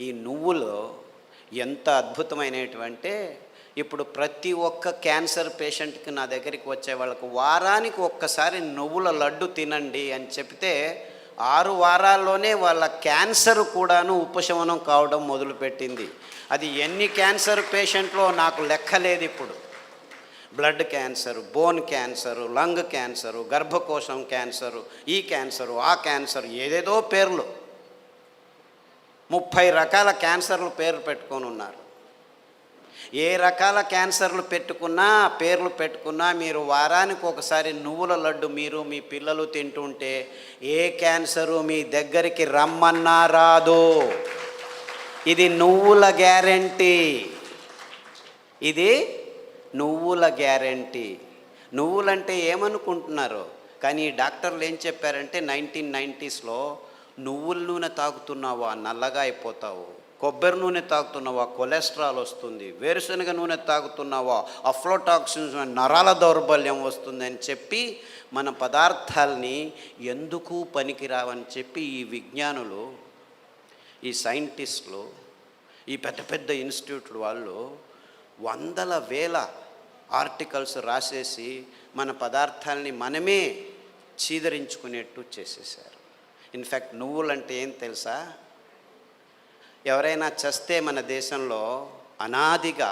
ఈ నువ్వులు ఎంత అద్భుతమైనటువంటి, ఇప్పుడు ప్రతి ఒక్క క్యాన్సర్ పేషెంట్కి నా దగ్గరికి వచ్చే వాళ్ళకు వారానికి ఒక్కసారి నువ్వుల లడ్డు తినండి అని చెప్తే 6 వారాల్లోనే వాళ్ళ క్యాన్సర్ కూడాను ఉపశమనం కావడం మొదలుపెట్టింది. అది ఎన్ని క్యాన్సర్ పేషెంట్లో నాకు లెక్కలేదు. ఇప్పుడు blood cancer, bone cancer, lung cancer, గర్భకోశం క్యాన్సరు, ఈ క్యాన్సరు, ఆ క్యాన్సర్, ఏదేదో పేర్లు 30 రకాల క్యాన్సర్లు పేర్లు పెట్టుకొని ఉన్నారు. ఏ రకాల క్యాన్సర్లు పేర్లు పెట్టుకున్నా మీరు వారానికి ఒకసారి నువ్వుల లడ్డు మీరు మీ పిల్లలు తింటుంటే ఏ క్యాన్సరు మీ దగ్గరికి రమ్మన్నా రాదు. ఇది నువ్వుల గ్యారెంటీ. ఇది నువ్వుల గ్యారెంటీ. నువ్వులంటే ఏమనుకుంటున్నారు? కానీ డాక్టర్లు ఏం చెప్పారంటే 1990స్లో నువ్వుల నూనె తాగుతున్నావా నల్లగా అయిపోతావు, కొబ్బరి నూనె తాగుతున్నావా కొలెస్ట్రాల్ వస్తుంది, వేరుశనగ నూనె తాగుతున్నావా అఫ్లోటాక్సిన్స్ నరాల దౌర్బల్యం వస్తుంది అని చెప్పి మన పదార్థాలని ఎందుకు పనికిరావని చెప్పి ఈ విజ్ఞానులు, ఈ సైంటిస్టులు, ఈ పెద్ద పెద్ద ఇన్స్టిట్యూట్ వాళ్ళు వందల వేల ఆర్టికల్స్ రాసేసి మన పదార్థాలని మనమే చీదరించుకునేట్టు చేసేసారు. ఇన్ఫ్యాక్ట్ నువ్వులంటే ఏం తెలుసా? ఎవరైనా చస్తే మన దేశంలో అనాదిగా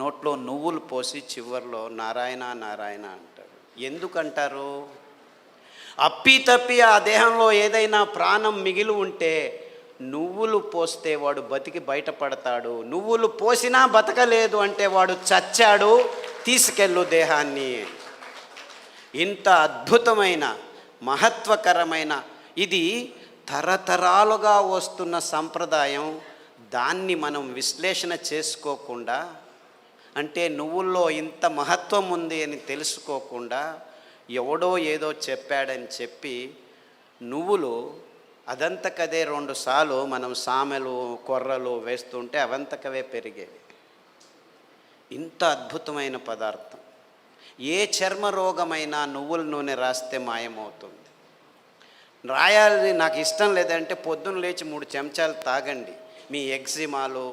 నోట్లో నువ్వులు పోసి చివర్లో నారాయణ నారాయణ అంటారు. ఎందుకంటారు? అప్పి ఆ దేహంలో ఏదైనా ప్రాణం మిగిలి ఉంటే నువ్వులు పోస్తే వాడు బతికి బయటపడతాడు, నువ్వులు పోసినా బతకలేదు అంటే వాడు చచ్చాడు, తీసుకెళ్ళు దేహాన్ని. ఇంత అద్భుతమైన మహత్వకరమైన ఇది తరతరాలుగా వస్తున్న సంప్రదాయం. దాన్ని మనం విశ్లేషణ చేసుకోకుండా, అంటే నువ్వుల్లో ఇంత మహత్వం ఉంది అని తెలుసుకోకుండా ఎవడో ఏదో చెప్పాడని చెప్పి నువ్వులు అదంతకదే 2 సార్లు మనం సామెలు కొర్రలు వేస్తుంటే అవంతకవే పెరిగేవి. ఇంత అద్భుతమైన పదార్థం. ఏ చర్మ రోగమైనా నువ్వుల నూనె రాస్తే మాయమవుతుంది. రాయాలి నాకు ఇష్టం లేదంటే పొద్దున్న లేచి 3 చెంచాలు తాగండి, మీ ఎగ్జిమాలు,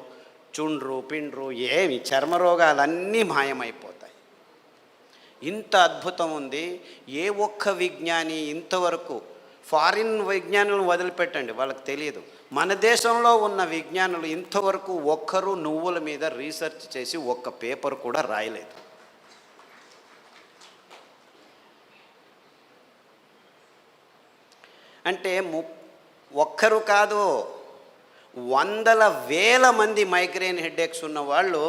చుండ్రు పిండ్రు ఏమి చర్మ రోగాలన్నీ మాయమైపోతాయి. ఇంత అద్భుతం ఉంది. ఏ ఒక్క విజ్ఞాని ఇంతవరకు, ఫారిన్ విజ్ఞానులను వదిలిపెట్టండి, వాళ్ళకి తెలియదు, మన దేశంలో ఉన్న విజ్ఞానులు ఇంతవరకు ఒక్కరు నువ్వుల మీద రీసెర్చ్ చేసి ఒక్క పేపర్ కూడా రాయలేదు. అంటే ఒక్కరు కాదు, వందల వేల మంది మైగ్రేన్ హెడేక్స్ ఉన్న వాళ్ళు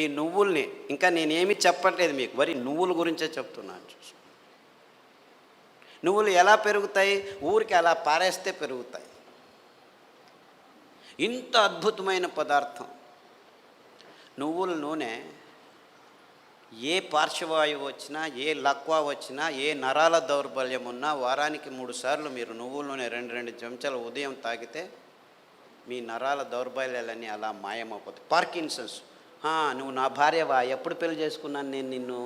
ఈ నువ్వుల్ని, ఇంకా నేనేమి చెప్పట్లేదు మీకు, మరి నువ్వుల గురించే చెప్తున్నాను. చూసు, నువ్వులు ఎలా పెరుగుతాయి? ఊరికి అలా పారేస్తే పెరుగుతాయి. ఇంత అద్భుతమైన పదార్థం నువ్వుల నూనె. ఏ పార్శ్వవాయువు వచ్చినా, ఏ లక్వా వచ్చినా, ఏ నరాల దౌర్బల్యం ఉన్నా వారానికి 3 సార్లు మీరు నువ్వుల నూనె 2 చెంచాలు ఉదయం తాగితే మీ నరాల దౌర్బల్యాలన్నీ అలా మాయమైపోతాయి. పార్కిన్సన్స్, నువ్వు నా భార్యవా? ఎప్పుడు పెళ్లి చేసుకున్నాను నేను నిన్ను?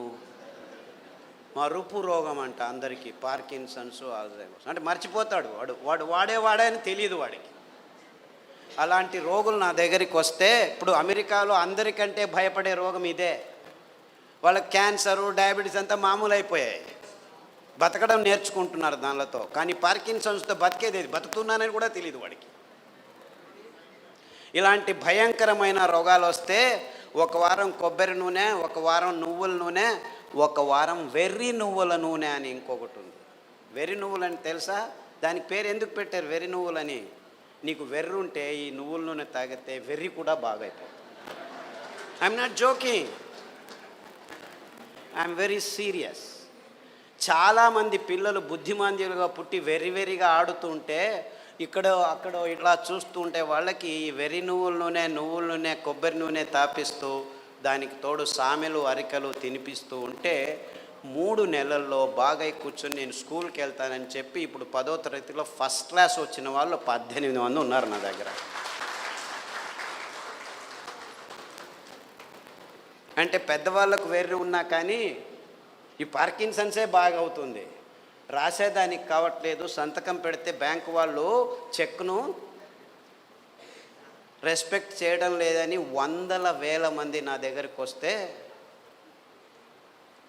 మరుపు రోగం అంట అందరికీ, పార్కిన్సన్స్, ఆల్జైమర్స్. అంటే మర్చిపోతాడు వాడు వాడేవాడని తెలియదు వాడికి. అలాంటి రోగులు నా దగ్గరికి వస్తే, ఇప్పుడు అమెరికాలో అందరికంటే భయపడే రోగం ఇదే. వాళ్ళకి క్యాన్సరు, డయాబెటీస్ అంతా మామూలు అయిపోయాయి, బతకడం నేర్చుకుంటున్నారు దానితో. కానీ పార్కిన్సన్స్తో బతికేది, బతుకుతున్నానని కూడా తెలియదు వాడికి. ఇలాంటి భయంకరమైన రోగాలు వస్తే 1 వారం కొబ్బరి నూనె, 1 వారం నువ్వుల నూనె, 1 వారం వెర్రి నువ్వుల నూనె అని ఇంకొకటి ఉంది. వెర్రి నువ్వులని తెలుసా? దానికి పేరు ఎందుకు పెట్టారు వెర్రి నువ్వులని? నీకు వెర్రి ఉంటే ఈ నువ్వుల నూనె తాగితే వెర్రి కూడా బాగైపోతుంది. I'm not joking, I'm very serious. చాలామంది పిల్లలు బుద్ధిమాంద్యులుగా పుట్టి వెర్రిగా ఆడుతుంటే ఇక్కడ అక్కడ ఇట్లా చూస్తుంటే వాళ్ళకి ఈ వెర్రి నువ్వుల నూనె, కొబ్బరి నూనె తాపిస్తూ దానికి తోడు సామెలు అరికలు తినిపిస్తూ ఉంటే 3 నెలల్లో బాగా కూర్చొని నేను స్కూల్కి వెళ్తానని చెప్పి ఇప్పుడు 10వ తరగతిలో ఫస్ట్ క్లాస్ వచ్చిన వాళ్ళు 18 మంది ఉన్నారు నా దగ్గర. అంటే పెద్దవాళ్ళకు వెర్రి ఉన్నా కానీ ఈ పార్కిన్సన్సే బాగా అవుతుంది. రాసేదానికి కావట్లేదు, సంతకం పెడితే బ్యాంకు వాళ్ళు చెక్ను రెస్పెక్ట్ చేయడం లేదని వందల వేల మంది నా దగ్గరికి వస్తే,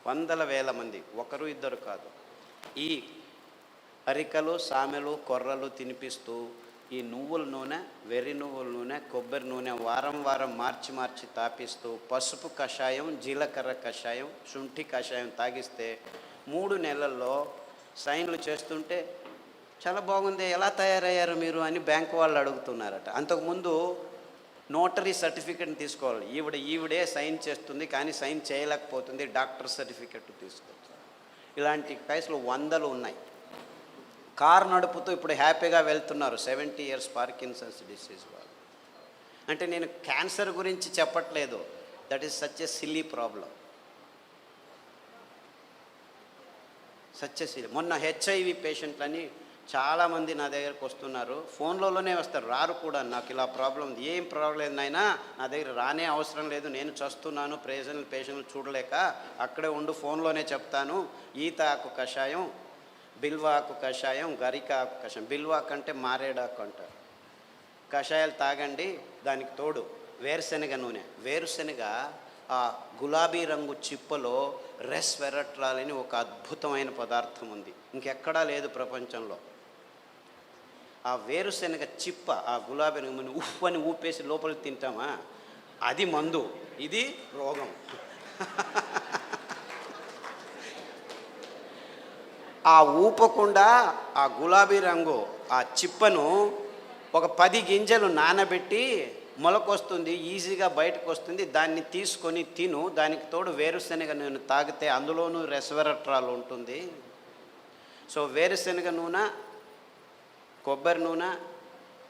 వందల వేల మంది, ఒకరు ఇద్దరు కాదు, ఈ అరికలు సామెలు కొర్రలు తినిపిస్తూ ఈ నువ్వుల నూనె, వెర్రి నువ్వుల నూనె, కొబ్బరి నూనె వారం వారం మార్చి మార్చి తాపిస్తూ పసుపు కషాయం, జీలకర్ర కషాయం, శుంఠి కషాయం తాగిస్తే 3 నెలల్లో సైన్లు చేస్తుంటే చాలా బాగుంది, ఎలా తయారయ్యారు మీరు అని బ్యాంకు వాళ్ళు అడుగుతున్నారట. అంతకుముందు నోటరీ సర్టిఫికెట్ని తీసుకోవాలి, ఈవిడే సైన్ చేస్తుంది కానీ సైన్ చేయలేకపోతుంది, డాక్టర్ సర్టిఫికెట్ తీసుకోవచ్చు. ఇలాంటి కేసులు వందలు ఉన్నాయి. కారు నడుపుతూ ఇప్పుడు హ్యాపీగా వెళ్తున్నారు 70 years పార్కిన్సన్స్ డిసీజ్ వాళ్ళు. అంటే నేను క్యాన్సర్ గురించి చెప్పట్లేదు, that is such a silly problem, such a silly. మొన్న HIV పేషెంట్లని చాలామంది నా దగ్గరకు వస్తున్నారు, ఫోన్లలోనే వస్తారు, రారు కూడా. నాకు ఇలా ప్రాబ్లం, ఏం ప్రాబ్లం లేదు నాయనా, నా దగ్గర రానే అవసరం లేదు, నేను చస్తున్నాను, పేషెంట్లు చూడలేక, అక్కడే ఉండు, ఫోన్లోనే చెప్తాను. ఈత ఆకు కషాయం, బిల్వాకు కషాయం, గరిక ఆకు కషాయం, బిల్వాకు అంటే మారేడాకు అంటారు, కషాయాలు తాగండి. దానికి తోడు వేరుశెనగ నూనె. వేరుశెనగ ఆ గులాబీ రంగు చిప్పలో రెస్వెరట్రాల్ అని ఒక అద్భుతమైన పదార్థం ఉంది, ఇంకెక్కడా లేదు ప్రపంచంలో. ఆ వేరుశెనగ చిప్ప, ఆ గులాబీ రంగు ఉఫ్ అని ఊపేసి లోపలికి తింటామా, అది మందు, ఇది రోగం. ఆ ఊపకుండా ఆ గులాబీ రంగు ఆ చిప్పను ఒక 10 గింజలు నానబెట్టి మొలకొస్తుంది, ఈజీగా బయటకు వస్తుంది, దాన్ని తీసుకొని తిను. దానికి తోడు వేరుశెనగ నూనె తాగితే అందులోనూ రెస్వెరట్రాల్ ఉంటుంది. సో వేరుశెనగ నూనె, కొబ్బరి నూనె,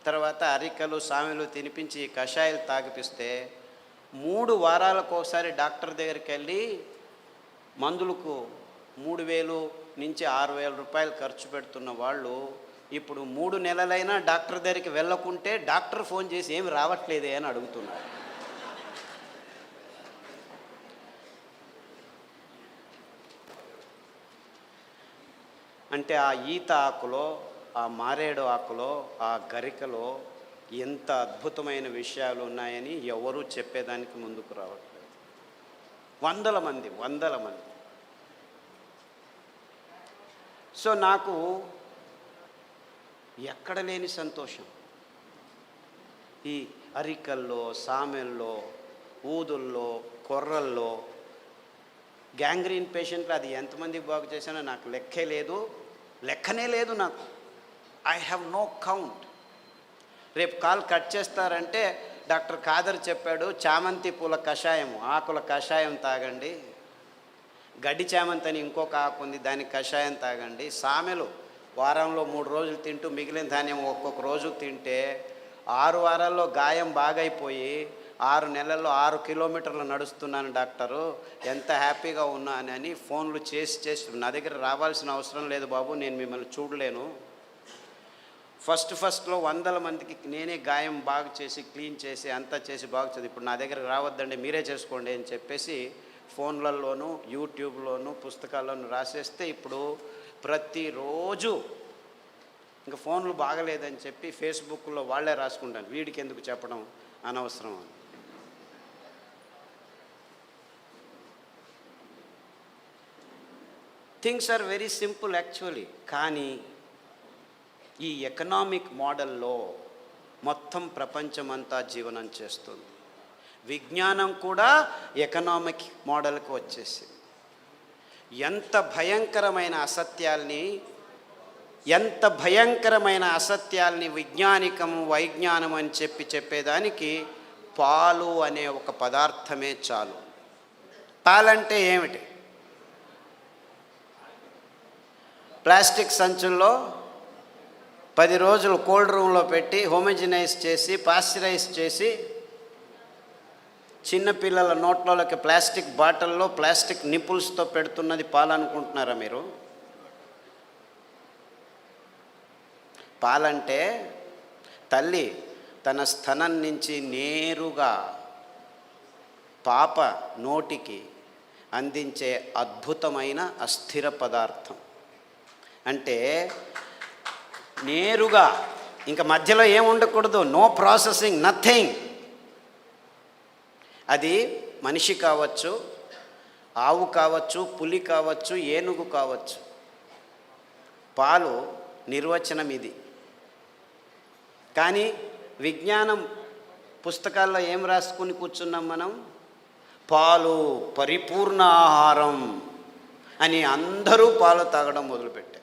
తర్వాత అరికలు సామెలు తినిపించి కషాయాలు తాగిపిస్తే 3 వారాలకు ఒకసారి డాక్టర్ దగ్గరికి వెళ్ళి మందులకు 3,000 నుంచి 6,000 రూపాయలు ఖర్చు పెడుతున్న వాళ్ళు ఇప్పుడు 3 నెలలైనా డాక్టర్ దగ్గరికి వెళ్ళకుంటే డాక్టర్ ఫోన్ చేసి ఏమి రావట్లేదే అని అడుగుతున్నారు. అంటే ఆ ఈత ఆకులో, ఆ మారేడు ఆకులో, ఆ గరికలో ఎంత అద్భుతమైన విషయాలు ఉన్నాయని ఎవరూ చెప్పేదానికి ముందుకు రావట్లేదు. వందల మంది. సో నాకు ఎక్కడ లేని సంతోషం. ఈ అరికల్లో, సామెల్లో, ఊదుల్లో, కొర్రల్లో, గ్యాంగ్రీన్ పేషెంట్లు అది ఎంతమందికి బాగు చేశానో నాకు లెక్కనే లేదు నాకు. I have no count. రేపు కాల్ కట్ చేస్తారంటే డాక్టర్ ఖాదర్ చెప్పాడు, చామంతి పూల కషాయం, ఆకుల కషాయం తాగండి, గడ్డి చామంతి అని ఇంకొక ఆకు ఉంది, దానికి కషాయం తాగండి, సామెలు వారంలో 3 రోజులు తింటూ మిగిలిన ధాన్యం ఒక్కొక్క రోజు తింటే 6 వారాల్లో గాయం బాగైపోయి 6 నెలల్లో 6 కిలోమీటర్లు నడుస్తున్నాను డాక్టరు, ఎంత హ్యాపీగా ఉన్నానని ఫోన్లు చేసి నా దగ్గర రావాల్సిన అవసరం లేదు బాబు, నేను మిమ్మల్ని చూడలేను. ఫస్ట్లో 100 మందికి నేనే గాయం బాగు చేసి క్లీన్ చేసి అంతా చేసి బాగు చేసి, ఇప్పుడు నా దగ్గర రావద్దండి మీరే చేసుకోండి అని చెప్పేసి ఫోన్లలోనూ యూట్యూబ్లోనూ పుస్తకాల్లోనూ రాసేస్తే ఇప్పుడు ప్రతిరోజు ఇంకా ఫోన్లు బాగలేదని చెప్పి ఫేస్బుక్లో వాళ్ళే రాసుకుంటాను, వీడికి ఎందుకు చెప్పడం అనవసరం అని. Things are very simple actually. కానీ ఈ ఎకనామిక్ మోడల్లో మొత్తం ప్రపంచమంతా జీవనం చేస్తుంది. విజ్ఞానం కూడా ఎకనామిక్ మోడల్కి వచ్చేసింది. ఎంత భయంకరమైన అసత్యాల్ని వైజ్ఞానం అని చెప్పేదానికి పాలు అనే ఒక పదార్థమే చాలు. పాలంటే ఏమిటి? ప్లాస్టిక్ సంచుల్లో 10 రోజులు కోల్డ్ రూమ్లో పెట్టి హోమోజినైజ్ చేసి పాస్చరైజ్ చేసి చిన్నపిల్లల నోట్లోకి ప్లాస్టిక్ బాటిల్లో ప్లాస్టిక్ నిపుల్స్తో పెడుతున్నది పాలనుకుంటున్నారా మీరు? పాలంటే తల్లి తన స్తనం నుంచి నేరుగా పాప నోటికి అందించే అద్భుతమైన అస్థిర పదార్థం. అంటే నేరుగా ఇంకా మధ్యలో ఏం ఉండకూడదు, నో ప్రాసెసింగ్, నథింగ్. అది మనిషి కావచ్చు, ఆవు కావచ్చు, పులి కావచ్చు, ఏనుగు కావచ్చు. పాలు నిర్వచనం ఇది. కానీ విజ్ఞానం పుస్తకాల్లో ఏం రాసుకుని కూర్చున్నాం మనం? పాలు పరిపూర్ణ ఆహారం అని అందరూ పాలు తాగడం మొదలుపెట్టారు.